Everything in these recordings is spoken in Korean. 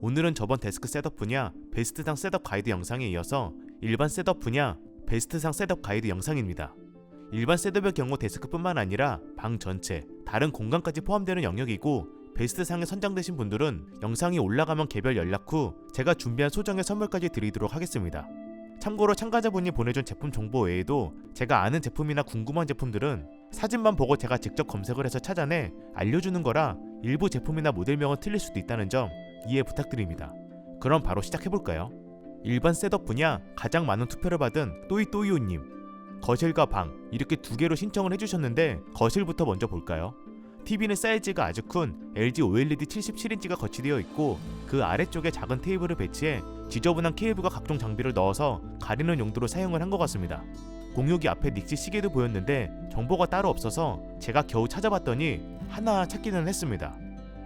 오늘은 저번 데스크 셋업 분야 베스트상 셋업 가이드 영상에 이어서 일반 셋업 분야 베스트상 셋업 가이드 영상입니다. 일반 셋업의 경우 데스크뿐만 아니라 방 전체, 다른 공간까지 포함되는 영역이고 베스트상에 선정되신 분들은 영상이 올라가면 개별 연락 후 제가 준비한 소정의 선물까지 드리도록 하겠습니다. 참고로 참가자분이 보내준 제품 정보 외에도 제가 아는 제품이나 궁금한 제품들은 사진만 보고 제가 직접 검색을 해서 찾아내 알려주는 거라 일부 제품이나 모델명은 틀릴 수도 있다는 점 이해 부탁드립니다. 그럼 바로 시작해볼까요? 일반 셋업 분야 가장 많은 투표를 받은 또이또이오님, 거실과 방 이렇게 두 개로 신청을 해주셨는데 거실부터 먼저 볼까요? TV는 사이즈가 아주 큰 LG OLED 77인치가 거치되어 있고 그 아래쪽에 작은 테이블을 배치해 지저분한 케이블과 각종 장비를 넣어서 가리는 용도로 사용을 한 것 같습니다. 공유기 앞에 닉시 시계도 보였는데 정보가 따로 없어서 제가 겨우 찾아봤더니 하나 찾기는 했습니다.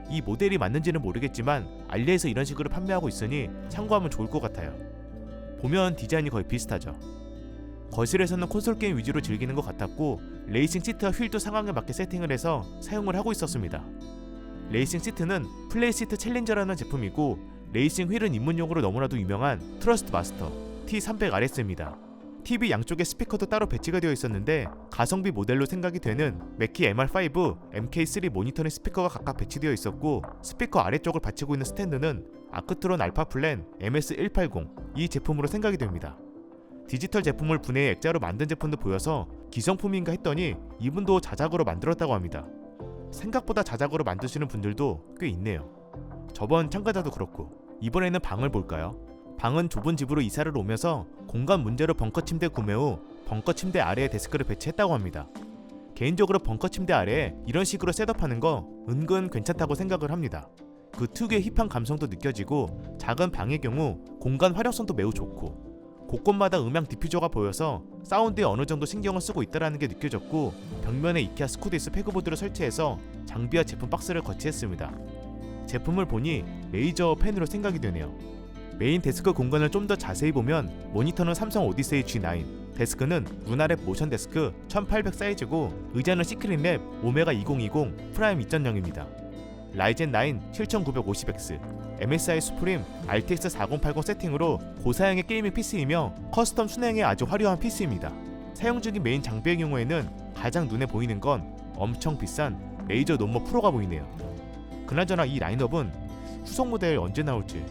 이 모델이 맞는지는 모르겠지만 알리에서 이런 식으로 판매하고 있으니 참고하면 좋을 것 같아요. 보면 디자인이 거의 비슷하죠. 거실에서는 콘솔 게임 위주로 즐기는 것 같았고 레이싱 시트와 휠도 상황에 맞게 세팅을 해서 사용을 하고 있었습니다. 레이싱 시트는 플레이 시트 챌린저라는 제품이고 레이싱 휠은 입문용으로 너무나도 유명한 트러스트 마스터 T300RS입니다. TV 양쪽에 스피커도 따로 배치가 되어 있었는데 가성비 모델로 생각이 되는 맥키 MR5, MK3 모니터링 스피커가 각각 배치되어 있었고 스피커 아래쪽을 받치고 있는 스탠드는 아크트론 알파 플랜 MS180 이 제품으로 생각이 됩니다. 디지털 제품을 분해해 액자로 만든 제품도 보여서 기성품인가 했더니 이분도 자작으로 만들었다고 합니다. 생각보다 자작으로 만드시는 분들도 꽤 있네요. 저번 참가자도 그렇고. 이번에는 방을 볼까요? 방은 좁은 집으로 이사를 오면서 공간 문제로 벙커 침대 구매 후 벙커 침대 아래에 데스크를 배치했다고 합니다. 개인적으로 벙커 침대 아래에 이런 식으로 셋업하는 거 은근 괜찮다고 생각을 합니다. 그 특유의 힙한 감성도 느껴지고 작은 방의 경우 공간 활용성도 매우 좋고 곳곳마다 음향 디퓨저가 보여서 사운드에 어느 정도 신경을 쓰고 있다는 게 느껴졌고 벽면에 이케아 스쿠디스 페그보드를 설치해서 장비와 제품 박스를 거치했습니다. 제품을 보니 레이저 펜으로 생각이 되네요. 메인 데스크 공간을 좀 더 자세히 보면 모니터는 삼성 오디세이 G9, 데스크는 루나랩 모션 데스크 1800 사이즈고 의자는 시크릿랩 오메가 2020 프라임 2.0입니다. 라이젠 9 7950X, MSI 수프림 RTX 4080 세팅으로 고사양의 게이밍 PC이며 커스텀 순행에 아주 화려한 PC입니다. 사용 중인 메인 장비의 경우에는 가장 눈에 보이는 건 엄청 비싼 레이저 노머 프로가 보이네요. 그나저나 이 라인업은 후속 모델 언제 나올지.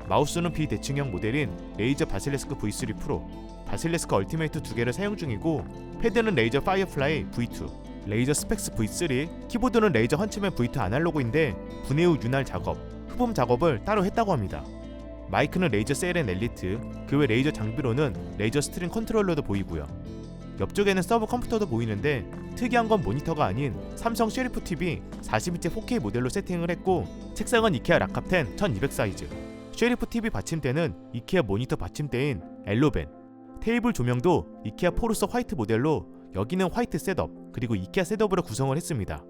마우스는 비대칭형 모델인 레이저 바실레스크 V3 프로, 바실레스크 얼티메이트 두 개를 사용 중이고 패드는 레이저 파이어플라이 V2, 레이저 스펙스 V3, 키보드는 레이저 헌츠맨 V2 아날로그인데 분해 후 윤활 작업, 흡음 작업을 따로 했다고 합니다. 마이크는 레이저 CLN 엘리트, 그 외 레이저 장비로는 레이저 스트링 컨트롤러도 보이고요. 옆쪽에는 서브 컴퓨터도 보이는데 특이한 건 모니터가 아닌 삼성 쉐리프 TV 40인치 4K 모델로 세팅을 했고 책상은 이케아 락캅10 1200 사이즈, 쉐리프 TV 받침대는 이케아 모니터 받침대인 엘로벤, 테이블 조명도 이케아 포르서 화이트 모델로 여기는 화이트 셋업 그리고 이케아 셋업으로 구성을 했습니다.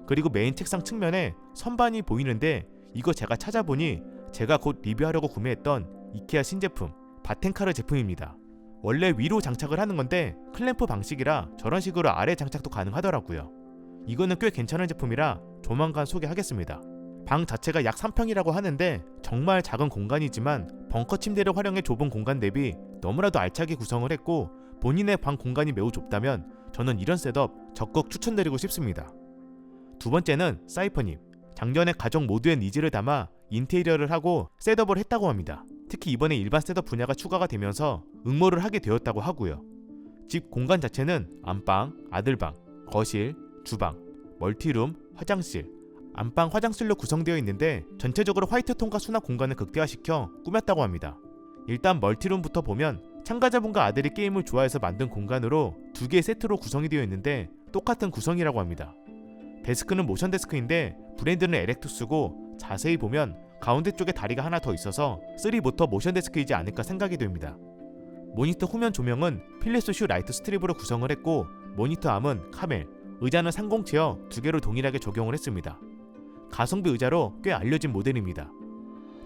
그리고 메인 책상 측면에 선반이 보이는데 이거 제가 찾아보니 제가 곧 리뷰하려고 구매했던 이케아 신제품 바텐카르 제품입니다. 원래 위로 장착을 하는 건데 클램프 방식이라 저런 식으로 아래 장착도 가능하더라고요. 이거는 꽤 괜찮은 제품이라 조만간 소개하겠습니다. 방 자체가 약 3평이라고 하는데 정말 작은 공간이지만 벙커 침대를 활용해 좁은 공간 대비 너무나도 알차게 구성을 했고 본인의 방 공간이 매우 좁다면 저는 이런 셋업 적극 추천드리고 싶습니다. 두 번째는 사이퍼님, 작년에 가족 모두의 니즈를 담아 인테리어를 하고 셋업을 했다고 합니다. 특히 이번에 일반 셋업 분야가 추가가 되면서 응모를 하게 되었다고 하고요. 집 공간 자체는 안방, 아들방, 거실, 주방, 멀티룸, 화장실, 안방 화장실로 구성되어 있는데 전체적으로 화이트 톤과 수납 공간을 극대화시켜 꾸몄다고 합니다. 일단 멀티룸부터 보면 참가자분과 아들이 게임을 좋아해서 만든 공간으로 두 개의 세트로 구성이 되어 있는데 똑같은 구성이라고 합니다. 데스크는 모션 데스크인데 브랜드는 에렉투스고 자세히 보면 가운데 쪽에 다리가 하나 더 있어서 3모터 모션 데스크이지 않을까 생각이 됩니다. 모니터 후면 조명은 필립스 슈 라이트 스트립으로 구성을 했고 모니터 암은 카멜, 의자는 상공체어 두 개로 동일하게 적용을 했습니다. 가성비 의자로 꽤 알려진 모델입니다.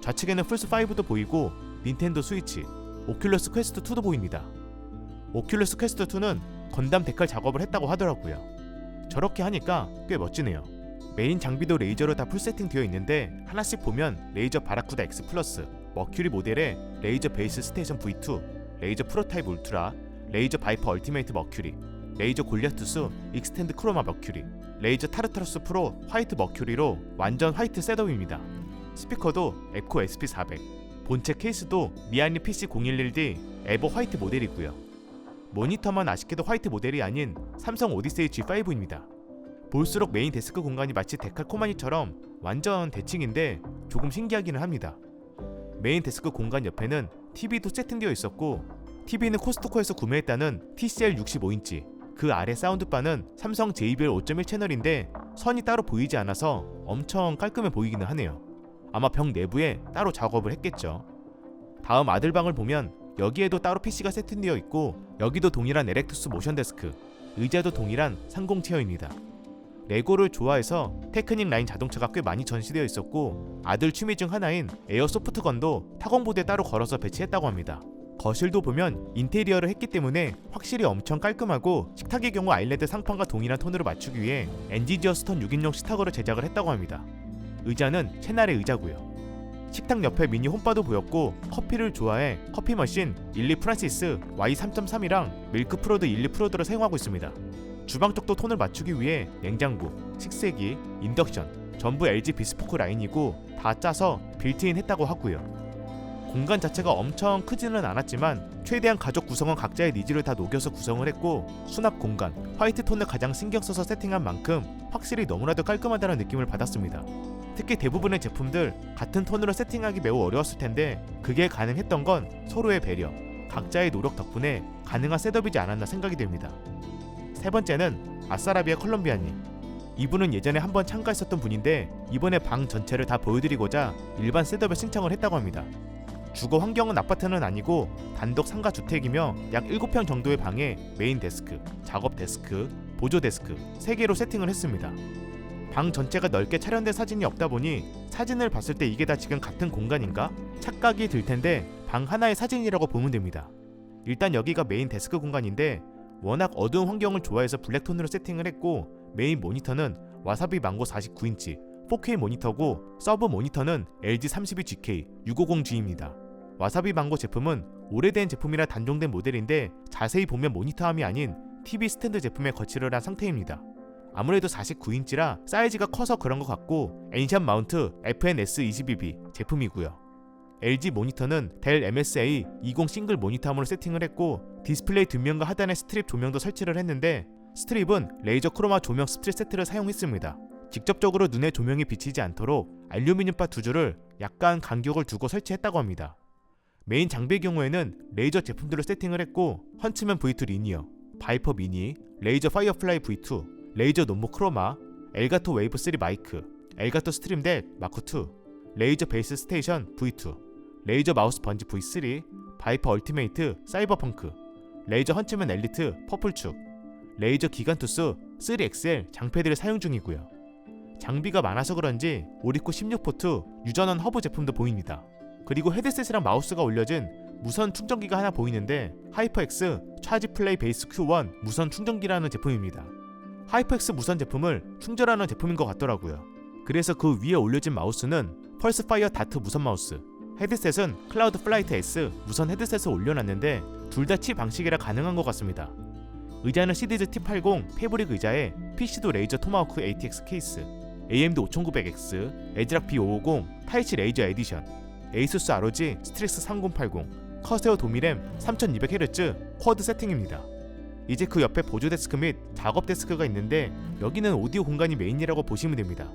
좌측에는 플스5도 보이고 닌텐도 스위치, 오큘러스 퀘스트 2도 보입니다. 오큘러스 퀘스트 2는 건담 데칼 작업을 했다고 하더라고요. 저렇게 하니까 꽤 멋지네요. 메인 장비도 레이저로 다 풀세팅 되어 있는데 하나씩 보면 레이저 바라쿠다 X 플러스, 머큐리 모델의 레이저 베이스 스테이션 V2, 레이저 프로타입 울트라, 레이저 바이퍼 얼티메이트 머큐리, 레이저 골리아투스 익스텐드 크로마 머큐리, 레이저 타르타루스 프로 화이트 머큐리로 완전 화이트 셋업입니다. 스피커도 에코 SP400, 본체 케이스도 미아니 PC011D 에버 화이트 모델이고요. 모니터만 아쉽게도 화이트 모델이 아닌 삼성 오디세이 G5입니다. 볼수록 메인 데스크 공간이 마치 데칼코마니처럼 완전 대칭인데 조금 신기하기는 합니다. 메인 데스크 공간 옆에는 TV도 세팅되어 있었고, TV는 코스트코에서 구매했다는 TCL 65인치, 그 아래 사운드바는 삼성 JBL 5.1 채널인데 선이 따로 보이지 않아서 엄청 깔끔해 보이기는 하네요. 아마 벽 내부에 따로 작업을 했겠죠. 다음 아들방을 보면 여기에도 따로 PC가 세팅되어 있고, 여기도 동일한 에렉투스 모션 데스크, 의자도 동일한 상공 체어입니다. 레고를 좋아해서 테크닉 라인 자동차가 꽤 많이 전시되어 있었고, 아들 취미 중 하나인 에어소프트건도 타건보드에 따로 걸어서 배치했다고 합니다. 거실도 보면 인테리어를 했기 때문에 확실히 엄청 깔끔하고, 식탁의 경우 아일랜드 상판과 동일한 톤으로 맞추기 위해 엔지니어 스톤 6인용 식탁으로 제작을 했다고 합니다. 의자는 채날의 의자고요. 식탁 옆에 미니 홈바도 보였고, 커피를 좋아해 커피 머신 일리 프란시스 Y3.3이랑 밀크 프로드 일리 프로드를 사용하고 있습니다. 주방 쪽도 톤을 맞추기 위해 냉장고, 식세기, 인덕션 전부 LG 비스포크 라인이고 다 짜서 빌트인 했다고 하고요. 공간 자체가 엄청 크지는 않았지만 최대한 가족 구성원 각자의 니즈를 다 녹여서 구성을 했고, 수납 공간, 화이트 톤을 가장 신경 써서 세팅한 만큼 확실히 너무나도 깔끔하다는 느낌을 받았습니다. 특히 대부분의 제품들 같은 톤으로 세팅하기 매우 어려웠을 텐데 그게 가능했던 건 서로의 배려, 각자의 노력 덕분에 가능한 셋업이지 않았나 생각이 됩니다. 세 번째는 아싸라비아 컬럼비아님. 이분은 예전에 한번 참가했었던 분인데 이번에 방 전체를 다 보여드리고자 일반 셋업을 신청을 했다고 합니다. 주거 환경은 아파트는 아니고 단독 상가 주택이며 약 7평 정도의 방에 메인 데스크, 작업 데스크, 보조 데스크 3개로 세팅을 했습니다. 방 전체가 넓게 촬영된 사진이 없다 보니 사진을 봤을 때 이게 다 지금 같은 공간인가? 착각이 들 텐데 방 하나의 사진이라고 보면 됩니다. 일단 여기가 메인 데스크 공간인데 워낙 어두운 환경을 좋아해서 블랙톤으로 세팅을 했고, 메인 모니터는 와사비 망고 49인치 4K 모니터고, 서브 모니터는 LG 32GK 650G입니다. 와사비 망고 제품은 오래된 제품이라 단종된 모델인데 자세히 보면 모니터함이 아닌 TV 스탠드 제품에 거치를 한 상태입니다. 아무래도 49인치라 사이즈가 커서 그런 것 같고, 엔샷 마운트 FNS22B 제품이고요. LG 모니터는 델 MSA 20 싱글 모니터함으로 세팅을 했고, 디스플레이 뒷면과 하단에 스트립 조명도 설치를 했는데, 스트립은 레이저 크로마 조명 스트립 세트를 사용했습니다. 직접적으로 눈에 조명이 비치지 않도록 알루미늄 바 2줄을 약간 간격을 두고 설치했다고 합니다. 메인 장비의 경우에는 레이저 제품들을 세팅을 했고, 헌츠맨 V2 리니어, 바이퍼 미니, 레이저 파이어플라이 V2, 레이저 노모 크로마, 엘가토 웨이브 3 마이크, 엘가토 스트림덱 마크2, 레이저 베이스 스테이션 V2, 레이저 마우스 번지 V3, 바이퍼 얼티메이트 사이버펑크, 레이저 헌츠맨 엘리트 퍼플축, 레이저 기간투스 3XL 장패들을 사용 중이고요. 장비가 많아서 그런지 오리코 16포트 유전원 허브 제품도 보입니다. 그리고 헤드셋이랑 마우스가 올려진 무선 충전기가 하나 보이는데 하이퍼X 차지 플레이 베이스 Q1 무선 충전기라는 제품입니다. 하이퍼X 무선 제품을 충전하는 제품인 것 같더라고요. 그래서 그 위에 올려진 마우스는 펄스파이어 다트 무선 마우스, 헤드셋은 클라우드 플라이트 S 무선 헤드셋을 올려놨는데 둘 다 치 방식이라 가능한 것 같습니다. 의자는 시디즈 T80 패브릭 의자에 PC도 레이저 토마호크 ATX 케이스, AMD 5900X, 에즈락 B550 타이치 레이저 에디션, 에이수스 ROG 스트릭스 3080, 커세어 도미램 3200Hz 쿼드 세팅입니다. 이제 그 옆에 보조 데스크 및 작업 데스크가 있는데 여기는 오디오 공간이 메인이라고 보시면 됩니다.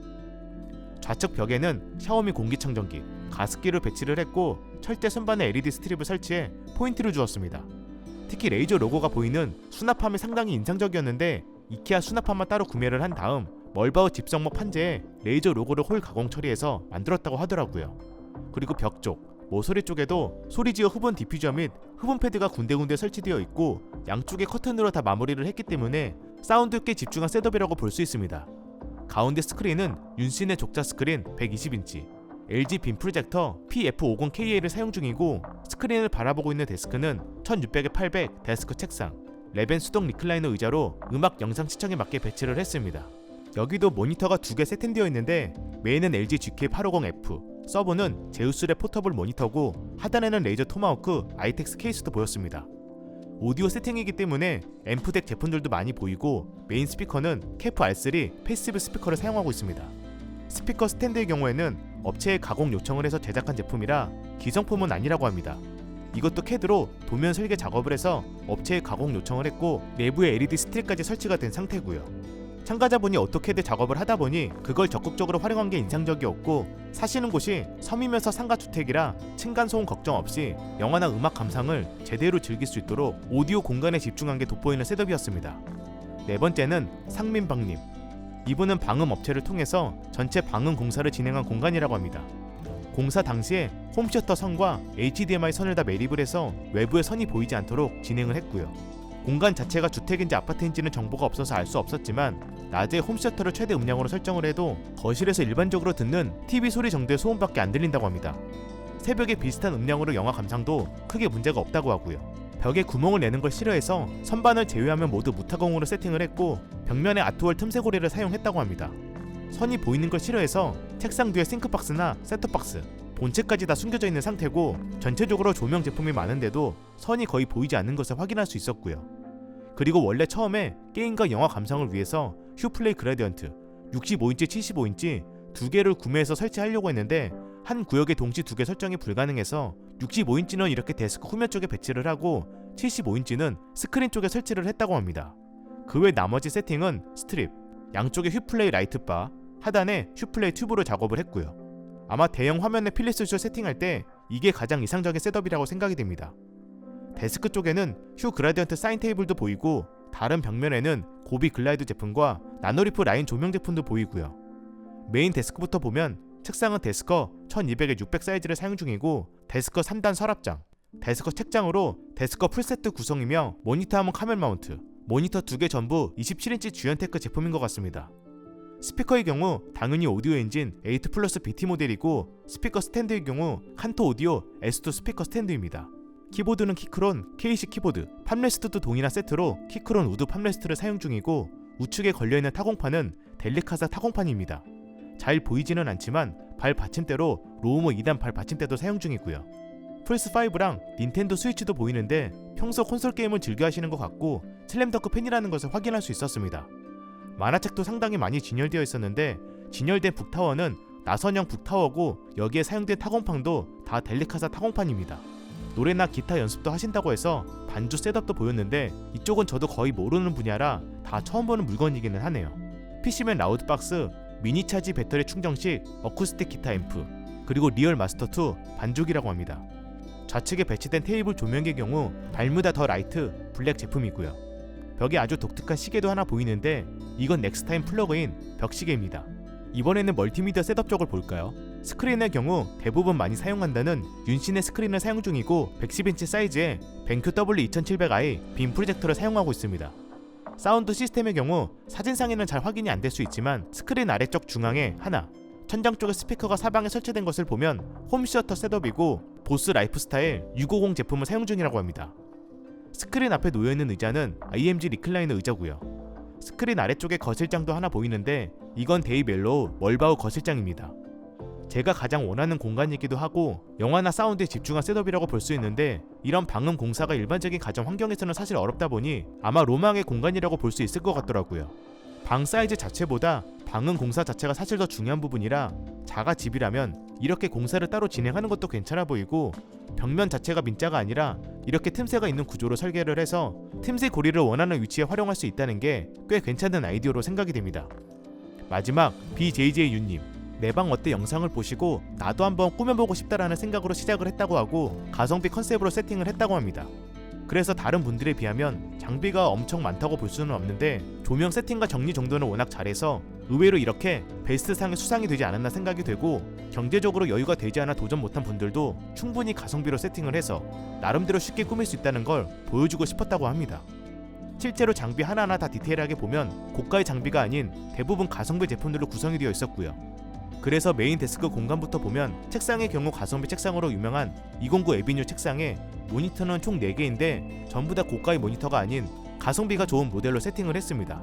좌측 벽에는 샤오미 공기청정기, 가습기를 배치를 했고 철대 선반에 LED 스트립을 설치해 포인트를 주었습니다. 특히 레이저 로고가 보이는 수납함이 상당히 인상적이었는데 이케아 수납함만 따로 구매를 한 다음 멀바우 집성모 판재에 레이저 로고를 홀 가공 처리해서 만들었다고 하더라고요. 그리고 벽 쪽, 모서리 쪽에도 소리지어 흡음 디퓨저 및 흡음 패드가 군데군데 설치되어 있고 양쪽에 커튼으로 다 마무리를 했기 때문에 사운드에 집중한 셋업이라고 볼 수 있습니다. 가운데 스크린은 윤신의 족자 스크린 120인치, LG 빔 프로젝터 PF50KA를 사용 중이고 스크린을 바라보고 있는 데스크는 1600x800 데스크 책상, 레벤 수동 리클라이너 의자로 음악 영상 시청에 맞게 배치를 했습니다. 여기도 모니터가 2개 세팅되어 있는데 메인은 LG GK850F, 서브는 제우스랩 포터블 모니터고 하단에는 레이저 토마호크 ITX 케이스도 보였습니다. 오디오 세팅이기 때문에 앰프덱 제품들도 많이 보이고 메인 스피커는 캐프 R3 패시브 스피커를 사용하고 있습니다. 스피커 스탠드의 경우에는 업체에 가공 요청을 해서 제작한 제품이라 기성품은 아니라고 합니다. 이것도 CAD로 도면 설계 작업을 해서 업체에 가공 요청을 했고 내부에 LED 스틸까지 설치가 된 상태고요. 참가자분이 오토캐드 작업을 하다 보니 그걸 적극적으로 활용한 게 인상적이었고 사시는 곳이 섬이면서 상가주택이라 층간소음 걱정 없이 영화나 음악 감상을 제대로 즐길 수 있도록 오디오 공간에 집중한 게 돋보이는 셋업이었습니다. 네 번째는 상민방님. 이분은 방음 업체를 통해서 전체 방음 공사를 진행한 공간이라고 합니다. 공사 당시에 홈셔터 선과 HDMI 선을 다 매립을 해서 외부에 선이 보이지 않도록 진행을 했고요. 공간 자체가 주택인지 아파트인지는 정보가 없어서 알 수 없었지만 낮에 홈셔터를 최대 음량으로 설정을 해도 거실에서 일반적으로 듣는 TV 소리 정도의 소음밖에 안 들린다고 합니다. 새벽에 비슷한 음량으로 영화 감상도 크게 문제가 없다고 하고요. 벽에 구멍을 내는 걸 싫어해서 선반을 제외하면 모두 무타공으로 세팅을 했고 벽면에 아트월 틈새고리를 사용했다고 합니다. 선이 보이는 걸 싫어해서 책상 뒤에 싱크박스나 셋톱박스, 본체까지 다 숨겨져 있는 상태고 전체적으로 조명 제품이 많은데도 선이 거의 보이지 않는 것을 확인할 수 있었고요. 그리고 원래 처음에 게임과 영화 감상을 위해서 휴플레이 그라디언트 65인치, 75인치 두 개를 구매해서 설치하려고 했는데 한 구역에 동시 2개 설정이 불가능해서 65인치는 이렇게 데스크 후면 쪽에 배치를 하고 75인치는 스크린 쪽에 설치를 했다고 합니다. 그 외 나머지 세팅은 스트립, 양쪽에 휴플레이 라이트바, 하단에 휴플레이 튜브로 작업을 했고요. 아마 대형 화면에 필립스쇼 세팅할 때 이게 가장 이상적인 셋업이라고 생각이 됩니다. 데스크 쪽에는 휴 그라디언트 사인 테이블도 보이고 다른 벽면에는 고비 글라이드 제품과 나노리프 라인 조명 제품도 보이고요. 메인 데스크부터 보면 책상은 데스커 1200에 600 사이즈를 사용 중이고 데스커 3단 서랍장, 데스커 책장으로 데스커 풀세트 구성이며 모니터 하면 카멜 마운트, 모니터 2개 전부 27인치 주연테크 제품인 것 같습니다. 스피커의 경우 당연히 오디오 엔진 8 플러스 BT 모델이고 스피커 스탠드의 경우 칸토 오디오 S2 스피커 스탠드입니다. 키보드는 키크론 K식 키보드, 팜레스트도 동일한 세트로 키크론 우드 팜레스트를 사용 중이고 우측에 걸려있는 타공판은 델리카사 타공판입니다. 잘 보이지는 않지만 발 받침대로 로우모 2단 발 받침대도 사용 중이고요. 플스5랑 닌텐도 스위치도 보이는데 평소 콘솔 게임을 즐겨 하시는 것 같고 슬램덩크 팬이라는 것을 확인할 수 있었습니다. 만화책도 상당히 많이 진열되어 있었는데 진열된 북타워는 나선형 북타워고 여기에 사용된 타공판도 다 델리카사 타공판입니다. 노래나 기타 연습도 하신다고 해서 반주 셋업도 보였는데 이쪽은 저도 거의 모르는 분야라 다 처음 보는 물건이기는 하네요. PC맨 라우드박스, 미니차지 배터리 충전식, 어쿠스틱 기타 앰프, 그리고 리얼 마스터2 반죽이라고 합니다. 좌측에 배치된 테이블 조명의 경우 발무다 더 라이트 블랙 제품이고요. 벽에 아주 독특한 시계도 하나 보이는데 이건 넥스타임 플러그인 벽시계입니다. 이번에는 멀티미디어 셋업 쪽을 볼까요? 스크린의 경우 대부분 많이 사용한다는 윤신의 스크린을 사용 중이고 110인치 사이즈의 벤큐 W2700i 빔 프로젝터를 사용하고 있습니다. 사운드 시스템의 경우 사진상에는 잘 확인이 안 될 수 있지만 스크린 아래쪽 중앙에 하나, 천장 쪽에 스피커가 사방에 설치된 것을 보면 홈시어터 셋업이고 보스 라이프스타일 650 제품을 사용 중이라고 합니다. 스크린 앞에 놓여있는 의자는 IMG 리클라이너 의자고요. 스크린 아래쪽에 거실장도 하나 보이는데 이건 데이 멜로우 멀바우 거실장입니다. 제가 가장 원하는 공간이기도 하고 영화나 사운드에 집중한 셋업이라고 볼 수 있는데 이런 방음 공사가 일반적인 가정 환경에서는 사실 어렵다 보니 아마 로망의 공간이라고 볼 수 있을 것 같더라고요. 방 사이즈 자체보다 방음 공사 자체가 사실 더 중요한 부분이라 자가 집이라면 이렇게 공사를 따로 진행하는 것도 괜찮아 보이고 벽면 자체가 민자가 아니라 이렇게 틈새가 있는 구조로 설계를 해서 틈새 고리를 원하는 위치에 활용할 수 있다는 게 꽤 괜찮은 아이디어로 생각이 됩니다. 마지막 BJJ유님, 내 방 어때 영상을 보시고 나도 한번 꾸며보고 싶다라는 생각으로 시작을 했다고 하고 가성비 컨셉으로 세팅을 했다고 합니다. 그래서 다른 분들에 비하면 장비가 엄청 많다고 볼 수는 없는데 조명 세팅과 정리 정도는 워낙 잘해서 의외로 이렇게 베스트상에 수상이 되지 않았나 생각이 되고 경제적으로 여유가 되지 않아 도전 못한 분들도 충분히 가성비로 세팅을 해서 나름대로 쉽게 꾸밀 수 있다는 걸 보여주고 싶었다고 합니다. 실제로 장비 하나하나 다 디테일하게 보면 고가의 장비가 아닌 대부분 가성비 제품들로 구성이 되어 있었고요. 그래서 메인 데스크 공간부터 보면 책상의 경우 가성비 책상으로 유명한 209 에비뉴 책상에 모니터는 총 4개인데 전부 다 고가의 모니터가 아닌 가성비가 좋은 모델로 세팅을 했습니다.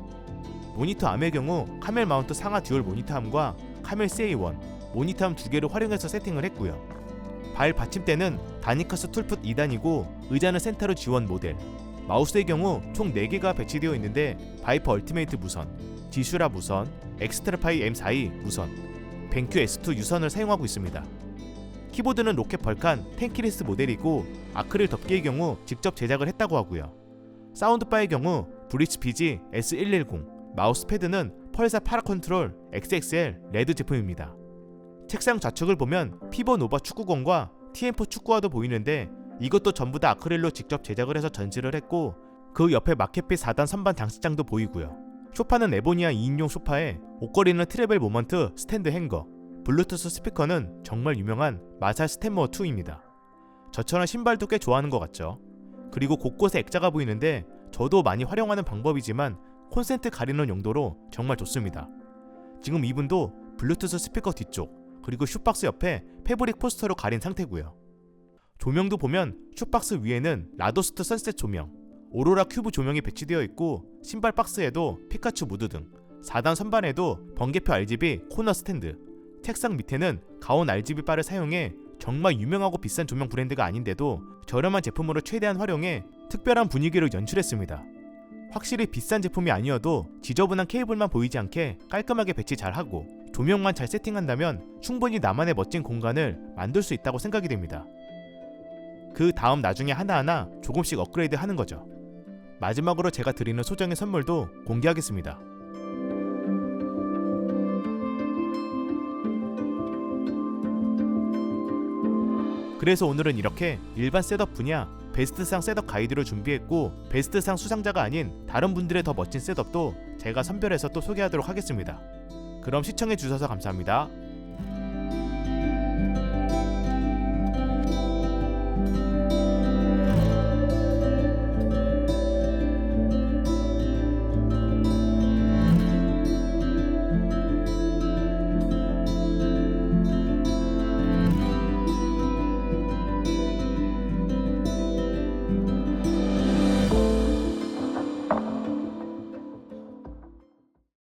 모니터 암의 경우 카멜 마운트 상하 듀얼 모니터암과 카멜 CA1 모니터암 두 개를 활용해서 세팅을 했고요. 발 받침대는 다니커스 툴풋 2단이고 의자는 센터로 지원 모델. 마우스의 경우 총 4개가 배치되어 있는데 바이퍼 얼티메이트 무선, 지슈라 무선, 엑스트라파이 M42 무선, 벤큐 S2 유선을 사용하고 있습니다. 키보드는 로켓 벌칸 텐키리스 모델이고 아크릴 덮개의 경우 직접 제작을 했다고 하고요. 사운드바의 경우 브리치 BG S110, 마우스 패드는 펄사 파라컨트롤 XXL 레드 제품입니다. 책상 좌측을 보면 피버 노바 축구공과 TM4 축구화도 보이는데 이것도 전부 다 아크릴로 직접 제작을 해서 전시를 했고 그 옆에 마켓핏 4단 선반 장식장도 보이고요. 소파는 에보니아 2인용 소파에 옷걸이는 트래벨 모먼트 스탠드 행거, 블루투스 스피커는 정말 유명한 마샬 스탠모어 2입니다. 저처럼 신발도 꽤 좋아하는 것 같죠. 그리고 곳곳에 액자가 보이는데 저도 많이 활용하는 방법이지만 콘센트 가리는 용도로 정말 좋습니다. 지금 이분도 블루투스 스피커 뒤쪽 그리고 슈박스 옆에 패브릭 포스터로 가린 상태고요. 조명도 보면 슈박스 위에는 라도스트 선셋 조명, 오로라 큐브 조명이 배치되어 있고 신발 박스에도 피카츄 무드 등 4단 선반에도 번개표 RGB 코너 스탠드, 책상 밑에는 가온 RGB 바를 사용해 정말 유명하고 비싼 조명 브랜드가 아닌데도 저렴한 제품으로 최대한 활용해 특별한 분위기를 연출했습니다. 확실히 비싼 제품이 아니어도 지저분한 케이블만 보이지 않게 깔끔하게 배치 잘하고 조명만 잘 세팅한다면 충분히 나만의 멋진 공간을 만들 수 있다고 생각이 됩니다. 그 다음 나중에 하나하나 조금씩 업그레이드 하는 거죠. 마지막으로 제가 드리는 소정의 선물도 공개하겠습니다. 그래서 오늘은 이렇게 일반 셋업 분야 베스트상 셋업 가이드를 준비했고 베스트상 수상자가 아닌 다른 분들의 더 멋진 셋업도 제가 선별해서 또 소개하도록 하겠습니다. 그럼 시청해주셔서 감사합니다.